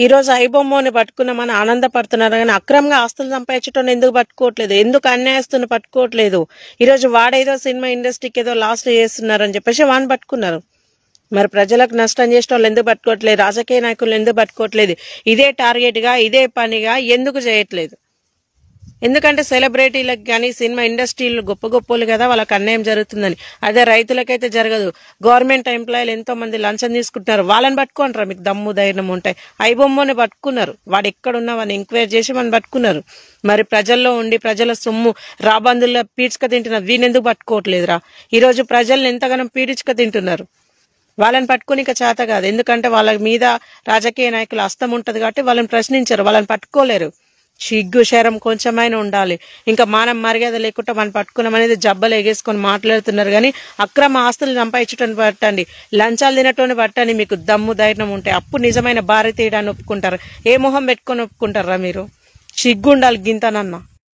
ఈ రోజు ఐబొమ్మని పట్టుకున్నామని ఆనందపడుతున్నారు కానీ అక్రమంగా ఆస్తులు సంపాదించడం ఎందుకు పట్టుకోవట్లేదు, ఎందుకు అన్యాయస్తుని పట్టుకోవట్లేదు? ఈ రోజు వాడేదో సినిమా ఇండస్ట్రీకి ఏదో లాస్ట్ చేస్తున్నారని చెప్పేసి వాడిని పట్టుకున్నారు. మరి ప్రజలకు నష్టం చేసిన వాళ్ళు ఎందుకు పట్టుకోవట్లేదు? రాజకీయ నాయకులు ఎందుకు పట్టుకోవట్లేదు? ఇదే టార్గెట్ గా ఇదే పనిగా ఎందుకు చేయట్లేదు? ఎందుకంటే సెలబ్రిటీలకు కానీ సినిమా ఇండస్ట్రీలు గొప్ప గొప్పలు కదా, వాళ్ళకి అన్యాయం జరుగుతుందని. అదే రైతులకైతే జరగదు. గవర్నమెంట్ ఎంప్లాయీలు ఎంతో మంది లంచం తీసుకుంటున్నారు, వాళ్ళని పట్టుకుంటారా? మీకు దమ్ము ధైర్యం ఉంటాయి. ఐబొమ్మని పట్టుకున్నారు, వాడు ఎక్కడున్నా వాడిని ఎంక్వైరీ చేసి మనం పట్టుకున్నారు. మరి ప్రజల్లో ఉండి ప్రజల సొమ్ము రాబందుల్లో పీడ్చుక తింటున్నారు, వీనెందుకు పట్టుకోవట్లేదురా? ఈ రోజు ప్రజల్ని ఎంతగానో పీడించుక తింటున్నారు, వాళ్ళని పట్టుకుని ఇక చేత కాదు. ఎందుకంటే వాళ్ళ మీద రాజకీయ నాయకుల హస్తం ఉంటది కాబట్టి వాళ్ళని ప్రశ్నించారు, వాళ్ళని పట్టుకోలేరు. సిగ్గు శరం కొంచెమైనా ఉండాలి. ఇంకా మానం మర్యాద లేకుండా మనం పట్టుకున్నాం అనేది జబ్బలు ఎగేసుకొని మాట్లాడుతున్నారు. కానీ అక్రమ ఆస్తులు సంపాదించటం పట్టండి, లంచాలు తినటం పట్టండి. మీకు దమ్ము ధైర్యం ఉంటే అప్పుడు నిజమైన భారతీయుడాన్ని ఒప్పుకుంటారు. ఏ మొహం పెట్టుకొని ఒప్పుకుంటారా మీరు? సిగ్గు ఉండాలి గింతనన్నా.